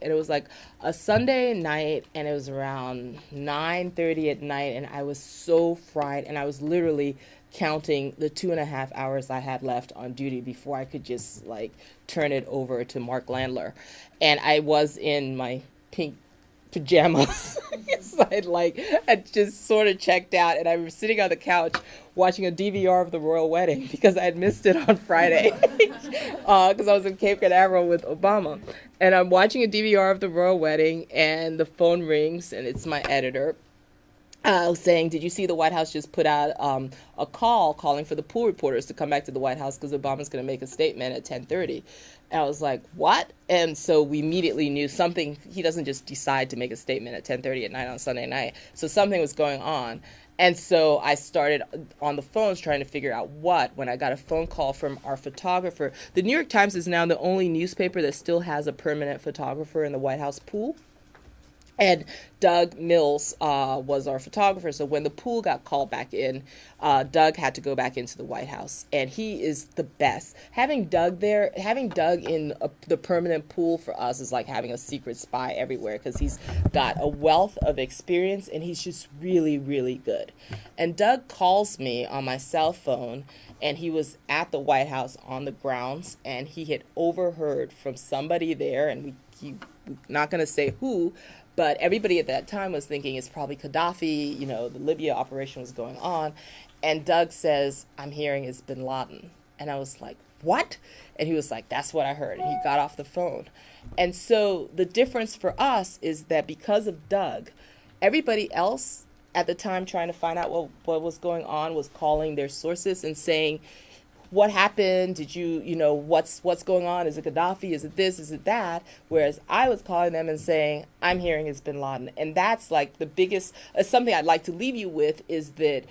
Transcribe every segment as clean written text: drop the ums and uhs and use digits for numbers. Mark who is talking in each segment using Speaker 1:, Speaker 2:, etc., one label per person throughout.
Speaker 1: And it was like a Sunday night, and it was around 9:30 at night, and I was so fried, and I was literally counting the 2.5 hours I had left on duty before I could just like turn it over to Mark Landler. And I was in my pink pajamas. So I just sort of checked out, and I was sitting on the couch watching a DVR of the royal wedding because I had missed it on Friday because I was in Cape Canaveral with Obama. And I'm watching a DVR of the royal wedding, and the phone rings, and it's my editor saying, "Did you see the White House just put out a call calling for the pool reporters to come back to the White House because Obama's going to make a statement at 10:30?" And I was like, "What?" And so we immediately knew something. He doesn't just decide to make a statement at 10:30 at night on Sunday night. So something was going on. And so I started on the phones trying to figure out what, when I got a phone call from our photographer. The New York Times is now the only newspaper that still has a permanent photographer in the White House pool. And Doug Mills was our photographer. So when the pool got called back in, Doug had to go back into the White House. And he is the best. Having Doug there, having Doug in the permanent pool for us is like having a secret spy everywhere, because he's got a wealth of experience, and he's just really, really good. And Doug calls me on my cell phone, and he was at the White House on the grounds, and he had overheard from somebody there, and we're not going to say who, but everybody at that time was thinking it's probably Gaddafi, the Libya operation was going on. And Doug says, "I'm hearing it's bin Laden." And I was like, "What?" And he was like, "That's what I heard." And he got off the phone. And so the difference for us is that because of Doug, everybody else at the time trying to find out what was going on was calling their sources and saying, "What happened? Did what's going on? Is it Gaddafi? Is it this? Is it that?" Whereas I was calling them and saying, "I'm hearing it's bin Laden." And that's like the biggest, something I'd like to leave you with is that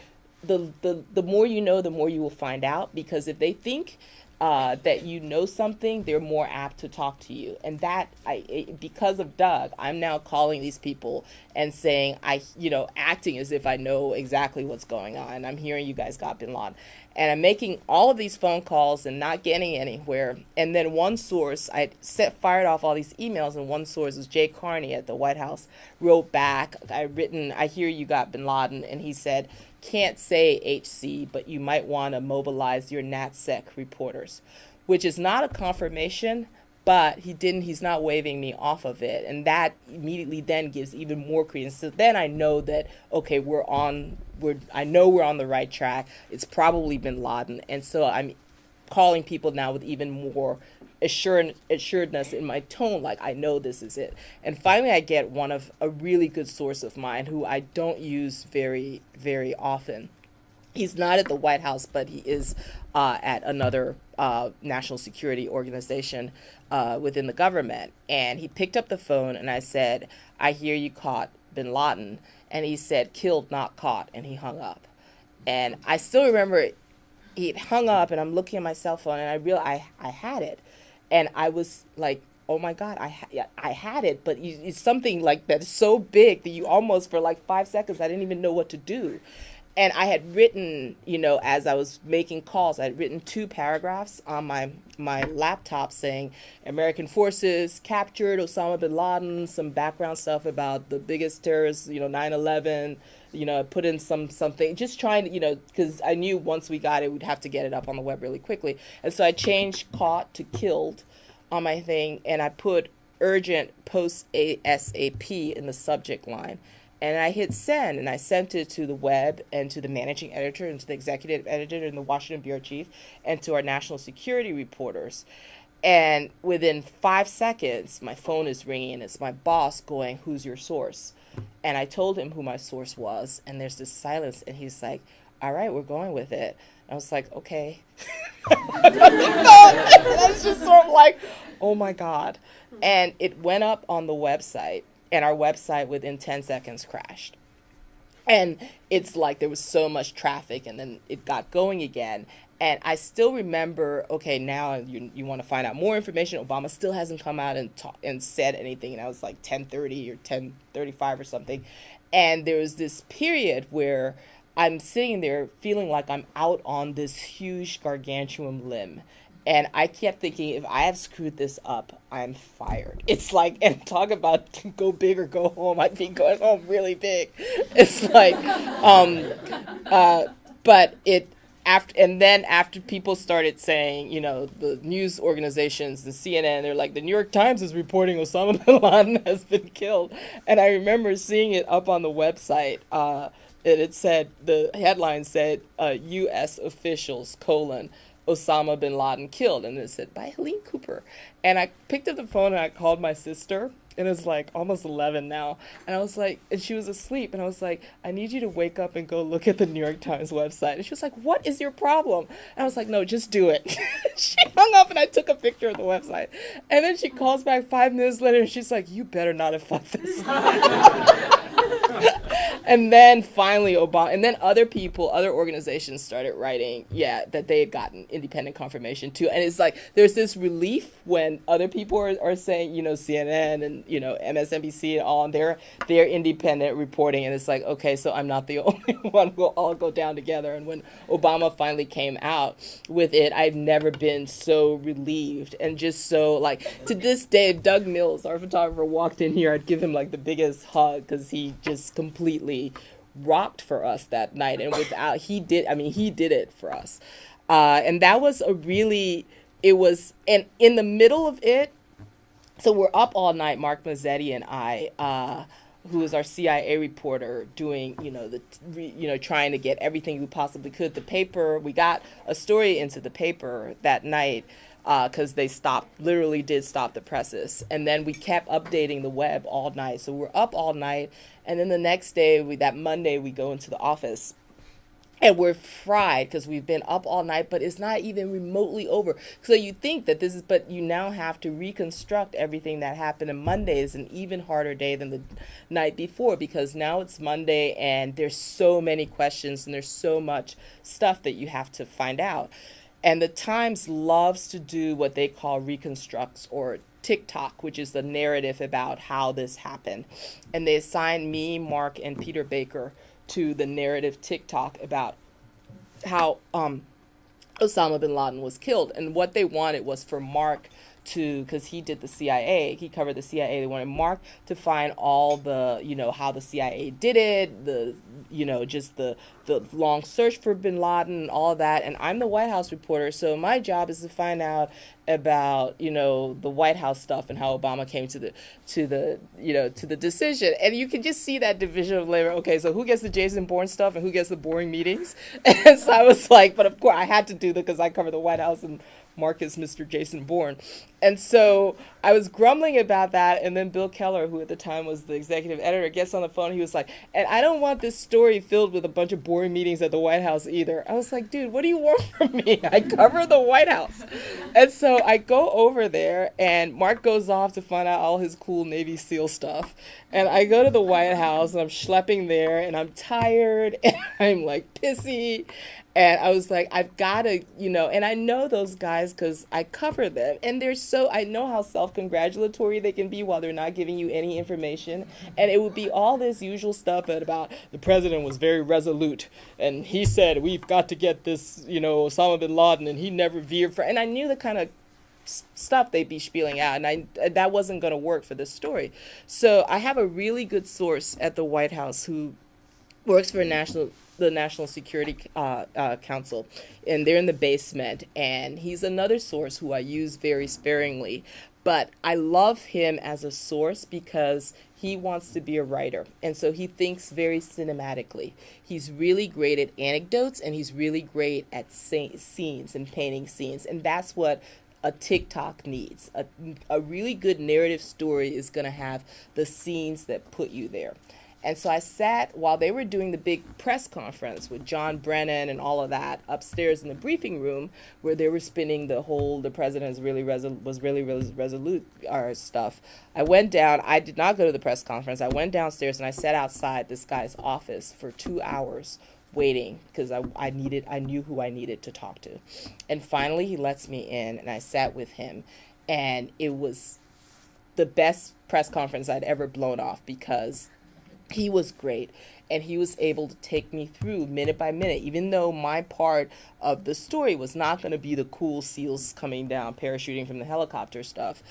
Speaker 1: the more you know, the more you will find out, because if they think that you know something, they're more apt to talk to you. And because of Doug, I'm now calling these people and saying, acting as if I know exactly what's going on. I'm hearing you guys got bin Laden. And I'm making all of these phone calls and not getting anywhere. And then one source, fired off all these emails, and one source was Jay Carney at the White House, wrote back, "I hear you got bin Laden." And he said, "Can't say HC, but you might want to mobilize your NatSec reporters," which is not a confirmation, but he's not waving me off of it. And that immediately then gives even more credence. So then I know that, okay, I know we're on the right track. It's probably bin Laden. And so I'm calling people now with even more assuredness in my tone, like I know this is it. And finally I get one of a really good source of mine who I don't use very, very often. He's not at the White House, but he is at another national security organization within the government. And he picked up the phone, and I said, "I hear you caught bin Laden." And he said, "Killed, not caught," and he hung up. And I still remember he hung up, and I'm looking at my cell phone, and I realized I had it. And I was like, "Oh my God, I had it," but it's something like that so big that you almost, for like 5 seconds, I didn't even know what to do. And I had written, as I was making calls, I had written 2 paragraphs on my laptop saying, "American forces captured Osama bin Laden," some background stuff about the biggest terrorist, 9/11, put in something, just trying to, because I knew once we got it, we'd have to get it up on the web really quickly. And so I changed "caught" to "killed" on my thing, and I put "urgent post ASAP" in the subject line. And I hit send, and I sent it to the web and to the managing editor and to the executive editor and the Washington bureau chief and to our national security reporters. And within 5 seconds, my phone is ringing, and it's my boss going, "Who's your source?" And I told him who my source was, and there's this silence, and he's like, "All right, we're going with it." And I was like, "Okay." I was just sort of like, oh my God. And it went up on the website, and our website within 10 seconds crashed. And it's like there was so much traffic, and then it got going again. And I still remember, okay, now you want to find out more information. Obama still hasn't come out and said anything. And I was like 10:30 or 10:35 or something. And there was this period where I'm sitting there feeling like I'm out on this huge gargantuan limb. And I kept thinking, if I have screwed this up, I'm fired. It's like, and talk about go big or go home. I'd be going home really big. It's like, but it after people started saying, the news organizations, the CNN, they're like, the New York Times is reporting Osama bin Laden has been killed, and I remember seeing it up on the website. It said, the headline said, U.S. officials, Osama bin Laden killed. And it said, by Helene Cooper. And I picked up the phone and I called my sister. And it's like almost 11 now. And I was like, and she was asleep. And I was like, I need you to wake up and go look at the New York Times website. And she was like, what is your problem? And I was like, no, just do it. She hung up and I took a picture of the website. And then she calls back 5 minutes later and she's like, you better not have fucked this up. And then finally Obama, and then other organizations started writing, that they had gotten independent confirmation too. And it's like, there's this relief when other people are saying, CNN and, MSNBC and all, and they're independent reporting. And it's like, okay, so I'm not the only one. We'll all go down together. And when Obama finally came out with it, I've never been so relieved. And just so, like, to this day, if Doug Mills, our photographer, walked in here, I'd give him like the biggest hug, because he just completely rocked for us that night. And he did it for us. And that was and in the middle of it, so we're up all night, Mark Mazzetti and I, who is our CIA reporter, doing, trying to get everything we possibly could. The paper, we got a story into the paper that night, because they literally did stop the presses. And then we kept updating the web all night. So we're up all night. And then the next day, that Monday, we go into the office. And we're fried because we've been up all night, but it's not even remotely over. So you think that but you now have to reconstruct everything that happened. And Monday is an even harder day than the night before, because now it's Monday and there's so many questions and there's so much stuff that you have to find out. And the Times loves to do what they call reconstructs, or TikTok, which is the narrative about how this happened. And they assigned me, Mark, and Peter Baker to the narrative TikTok about how Osama bin Laden was killed. And what they wanted was for Mark because he did the CIA, he covered the CIA. They wanted Mark to find all the, how the CIA did it, just the long search for bin Laden and all of that. And I'm the White House reporter, so my job is to find out about, the White House stuff and how Obama came to the decision. And you can just see that division of labor. Okay, so who gets the Jason Bourne stuff and who gets the boring meetings? And so I was like, but of course I had to do that because I cover the White House and Mark is Mr. Jason Bourne. And so I was grumbling about that. And then Bill Keller, who at the time was the executive editor, gets on the phone. He was like, and I don't want this story filled with a bunch of boring meetings at the White House either. I was like, dude, what do you want from me? I cover the White House. And so I go over there and Mark goes off to find out all his cool Navy SEAL stuff. And I go to the White House and I'm schlepping there and I'm tired and I'm like pissy. And I was like, I've got to, and I know those guys because I cover them. And I know how self-congratulatory they can be while they're not giving you any information. And it would be all this usual stuff about the president was very resolute. And he said, we've got to get this, Osama bin Laden. And he never veered for, and I knew the kind of stuff they'd be spieling out. And that wasn't going to work for this story. So I have a really good source at the White House who works for the National Security Council, and they're in the basement, and he's another source who I use very sparingly, but I love him as a source because he wants to be a writer, and so he thinks very cinematically. He's really great at anecdotes, and he's really great at scenes and painting scenes, and that's what a TikTok needs. A really good narrative story is going to have the scenes that put you there. And so I sat while they were doing the big press conference with John Brennan and all of that upstairs in the briefing room where they were spinning the president was really resolute stuff. I went down. I did not go to the press conference. I went downstairs and I sat outside this guy's office for 2 hours waiting because I knew who I needed to talk to. And finally he lets me in and I sat with him, and it was the best press conference I'd ever blown off because He was great, and he was able to take me through minute by minute, even though my part of the story was not going to be the cool seals coming down parachuting from the helicopter stuff.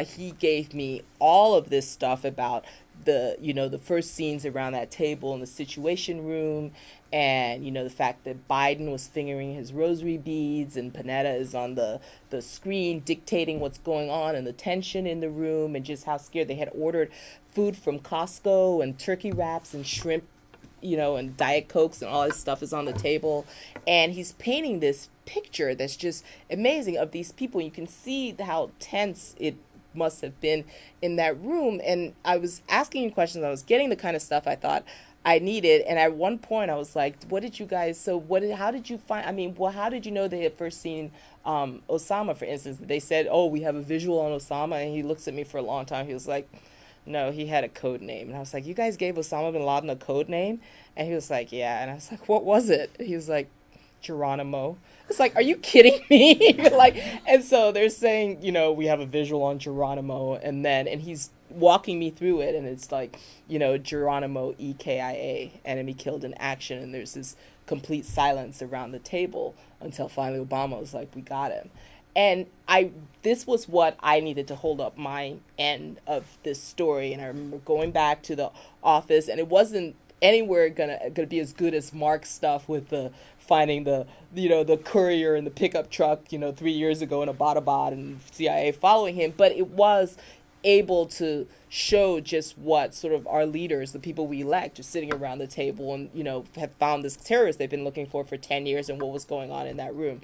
Speaker 1: He gave me all of this stuff about the first scenes around that table in the situation room, and the fact that Biden was fingering his rosary beads and Panetta is on the screen dictating what's going on, and the tension in the room, and just how scared they had ordered food from Costco, and turkey wraps and shrimp, and Diet Cokes, and all this stuff is on the table. And he's painting this picture that's just amazing of these people. You can see how tense it must have been in that room. And I was asking him questions. I was getting the kind of stuff I thought I needed. And at one point I was like, what did you guys, so how did you find, how did you know they had first seen Osama, for instance? They said, oh, we have a visual on Osama. And he looks at me for a long time. He was like, no, he had a code name. And I was like, you guys gave Osama bin Laden a code name? And he was like, yeah. And I was like, what was it? He was like, Geronimo. It's like, are you kidding me? And so they're saying, we have a visual on Geronimo, and he's walking me through it, and it's like, Geronimo EKIA, enemy killed in action, and there's this complete silence around the table until finally Obama was like, we got him. And this was what I needed to hold up my end of this story. And I remember going back to the office, and it wasn't anywhere gonna be as good as Mark's stuff with the finding the courier in the pickup truck 3 years ago in Abbottabad, and CIA following him, but it was able to show just what sort of our leaders, the people we elect, just sitting around the table and have found this terrorist they've been looking for 10 years, and what was going on in that room.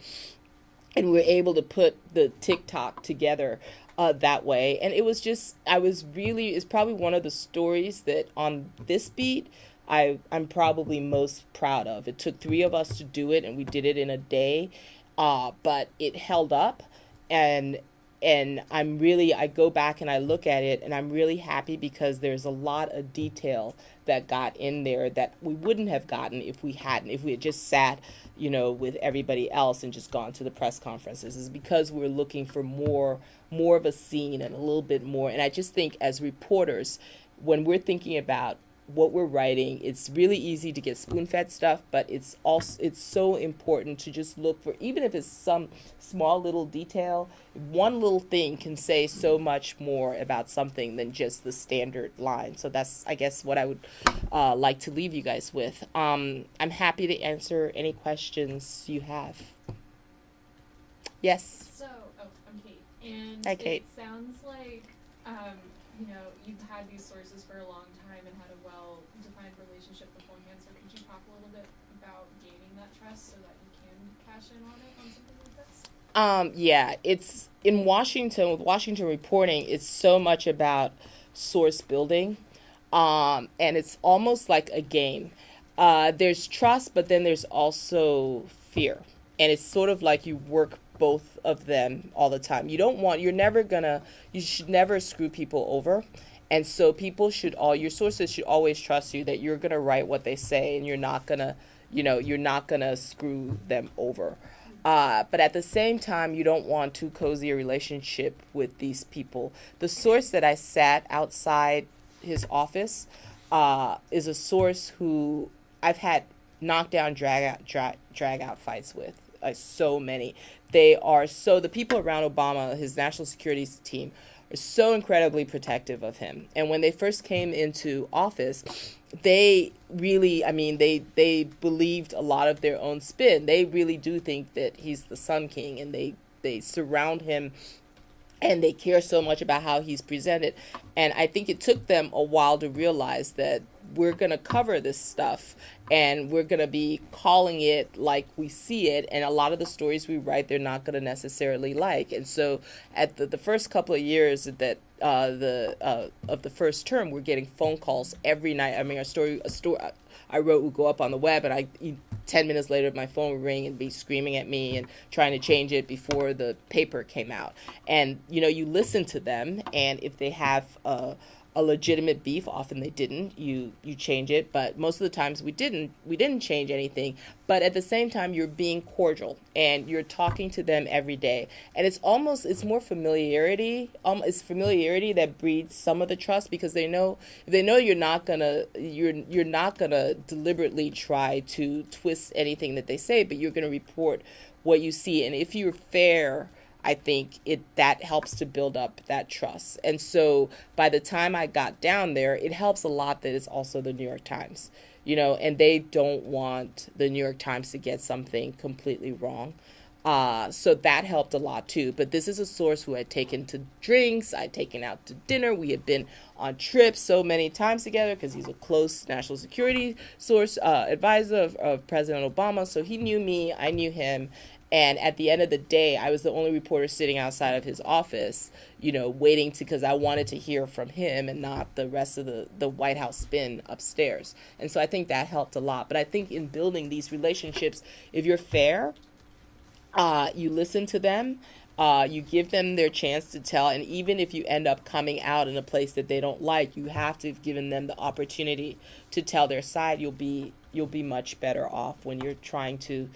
Speaker 1: And we were able to put the TikTok together that way. And it was just, it's probably one of the stories that on this beat, I'm probably most proud of. It took 3 of us to do it, and we did it in a day, but it held up. And I go back and I look at it, and I'm really happy because there's a lot of detail that got in there that we wouldn't have gotten if we had just sat, with everybody else and just gone to the press conferences. Is because we're looking for more of a scene and a little bit more. And I just think as reporters, when we're thinking about what we're writing, it's really easy to get spoon-fed stuff, but it's so important to just look for, even if it's some small little detail, one little thing can say so much more about something than just the standard line. So that's, I guess, what I would like to leave you guys with. I'm happy to answer any questions you have. Yes.
Speaker 2: So, I'm Kate, and
Speaker 1: Hi, Kate.
Speaker 2: It sounds like you've had these sources for a long time and had a well-defined relationship beforehand. So could you talk a little bit about gaining that trust so that you can cash in on it on something like this?
Speaker 1: Yeah, it's in Washington, with Washington reporting, it's so much about source building, and it's almost like a game. There's trust, but then there's also fear, and it's sort of like you work both of them all the time. You should never screw people over. And so your sources should always trust you that you're going to write what they say, and you're not going to screw them over. But at the same time, you don't want too cozy a relationship with these people. The source that I sat outside his office is a source who I've had knockdown, drag out fights with. So many. The people around Obama, his national security team, are so incredibly protective of him. And when they first came into office, they really, they believed a lot of their own spin. They really do think that he's the Sun King, and they surround him, and they care so much about how he's presented. And I think it took them a while to realize that we're going to cover this stuff, and we're going to be calling it like we see it. And a lot of the stories we write, they're not going to necessarily like. And so at the first couple of years that of the first term, we're getting phone calls every night. A story I wrote would go up on the web, and 10 minutes later, my phone would ring and be screaming at me and trying to change it before the paper came out. And, you listen to them, and if they have a a legitimate beef. Often they didn't. You change it, but most of the times we didn't change anything. But at the same time, you're being cordial and you're talking to them every day, and it's more familiarity. It's familiarity that breeds some of the trust, because they know you're not gonna deliberately try to twist anything that they say, but you're gonna report what you see, and if you're fair, I think it that helps to build up that trust. And so by the time I got down there, it helps a lot that it's also the New York Times, and they don't want the New York Times to get something completely wrong. So that helped a lot too. But this is a source who I'd taken to drinks, I'd taken out to dinner. We had been on trips so many times together because he's a close national security source advisor of President Obama. So he knew me, I knew him. And at the end of the day, I was the only reporter sitting outside of his office, waiting because I wanted to hear from him and not the rest of the White House spin upstairs. And so I think that helped a lot. But I think in building these relationships, if you're fair, you listen to them, you give them their chance to tell, and even if you end up coming out in a place that they don't like, you have to have given them the opportunity to tell their side. You'll be much better off when you're trying to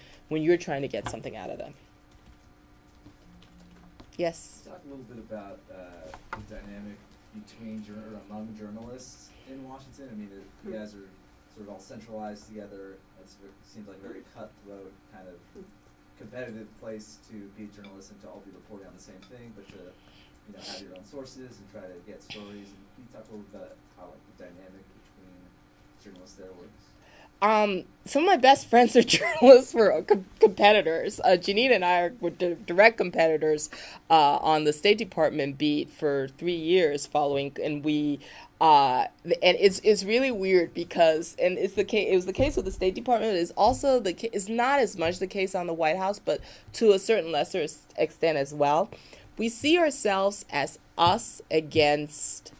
Speaker 1: get something out of them. Yes.
Speaker 3: Talk a little bit about the dynamic between or among journalists in Washington. I mean, you guys are sort of all centralized together. It seems like a very cutthroat kind of competitive place to be a journalist and to all be reporting on the same thing, but to have your own sources and try to get stories. And can you talk a little bit about how the dynamic between journalists there works?
Speaker 1: Some of my best friends are journalists, were competitors. Janine and I were direct competitors on the State Department beat for 3 years following, and it's really weird because, and it was the case with the State Department. It's also it's not as much the case on the White House, but to a certain lesser extent as well. We see ourselves as us against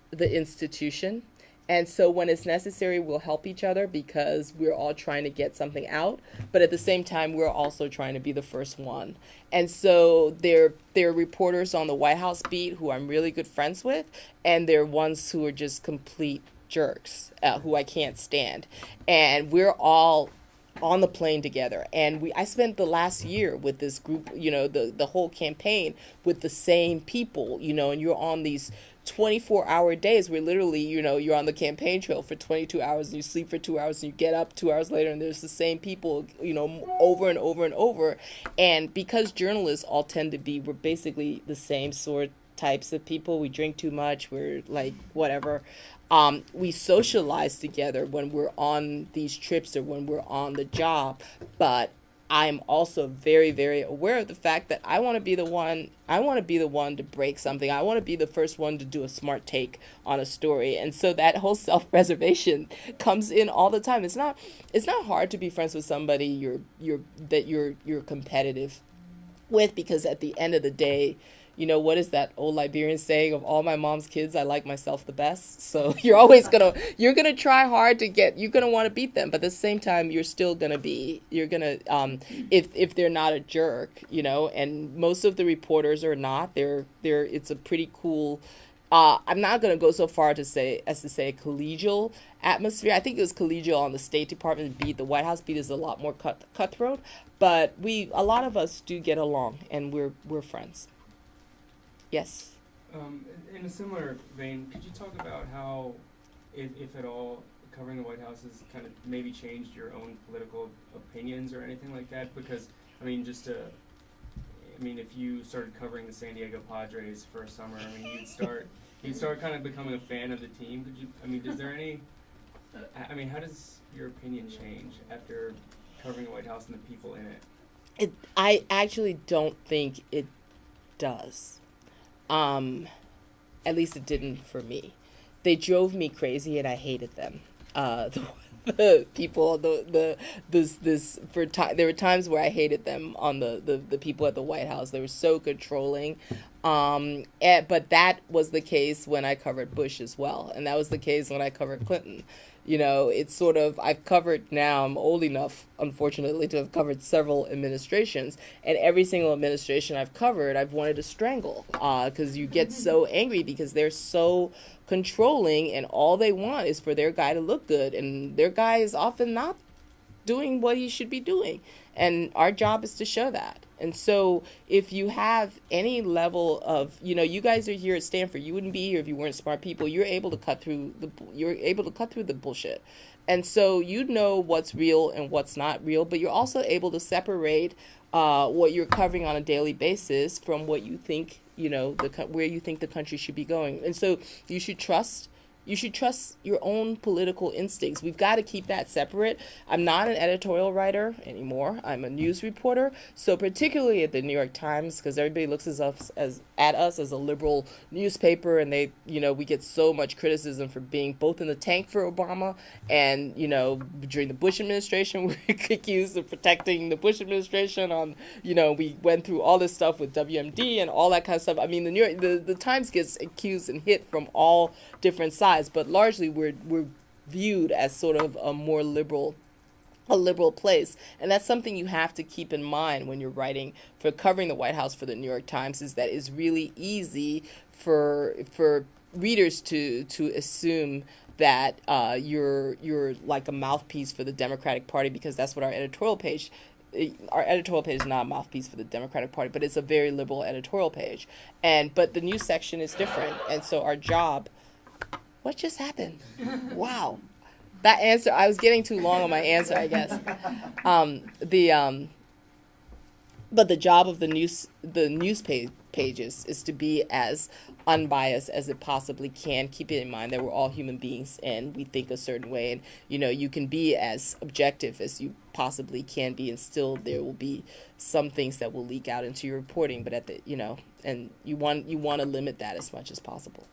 Speaker 1: the institution. And so when it's necessary, we'll help each other because we're all trying to get something out. But at the same time, we're also trying to be the first one. And so there are reporters on the White House beat who I'm really good friends with, and there are ones who are just complete jerks who I can't stand. And we're all on the plane together, and I spent the last year with this group, the whole campaign with the same people, and you're on these 24-hour days where literally, you're on the campaign trail for 22 hours and you sleep for 2 hours and you get up 2 hours later and there's the same people, over and over and over. And because journalists all tend to we're basically the same sort types of people. We drink too much. We're like, whatever. We socialize together when we're on these trips or when we're on the job. But I'm also very, very aware of the fact that I want to be the one to break something. I want to be the first one to do a smart take on a story. And so that whole self-preservation comes in all the time. It's not hard to be friends with somebody you're competitive with, because at the end of the day, what is that old Liberian saying? Of all my mom's kids, I like myself the best. So you're gonna try hard you're gonna want to beat them, but at the same time, you're gonna if they're not a jerk, and most of the reporters are not. It's a pretty cool. I'm not gonna go so far to say collegial atmosphere. I think it was collegial on the State Department beat. The White House beat is a lot more cutthroat, but a lot of us do get along, and we're friends. Yes.
Speaker 4: In a similar vein, could you talk about how, if at all, covering the White House has kind of maybe changed your own political opinions or anything like that? Because, if you started covering the San Diego Padres for a summer, you'd start kind of becoming a fan of the team. How does your opinion change after covering the White House and the people in it?
Speaker 1: I actually don't think it does. At least it didn't for me. They drove me crazy, and I hated them. The people, there were times where I hated them on the people at the White House. They were so controlling. But that was the case when I covered Bush as well, and that was the case when I covered Clinton. It's sort of, I've covered now, I'm old enough, unfortunately, to have covered several administrations. And every single administration I've covered, I've wanted to strangle. Because you get so angry because they're so controlling, and all they want is for their guy to look good. And their guy is often not doing what he should be doing. And our job is to show that. And so if you have any level of, you guys are here at Stanford, you wouldn't be here if you weren't smart people. You're able to cut through the bullshit. And so you know what's real and what's not real, but you're also able to separate what you're covering on a daily basis from what you think, where you think the country should be going. And so you should trust your own political instincts. We've got to keep that separate. I'm not an editorial writer anymore. I'm a news reporter. So particularly at the New York Times, because everybody looks at us as a liberal newspaper, and we get so much criticism for being both in the tank for Obama and, during the Bush administration, we're accused of protecting the Bush administration on, we went through all this stuff with WMD and all that kind of stuff. I mean, the Times gets accused and hit from all different sides, but largely we're viewed as sort of a liberal place. And that's something you have to keep in mind when you're writing for covering the White House for the New York Times, is that it's really easy for readers to assume that you're like a mouthpiece for the Democratic Party, because that's what our editorial page is not a mouthpiece for the Democratic Party, but it's a very liberal editorial page. But the news section is different. And so our job, what just happened? Wow. That answer, I was getting too long on my answer, I guess. But the job of the news pages is to be as unbiased as it possibly can, keeping in mind that we're all human beings and we think a certain way. And, you can be as objective as you possibly can be, and still there will be some things that will leak out into your reporting. But and you want to limit that as much as possible.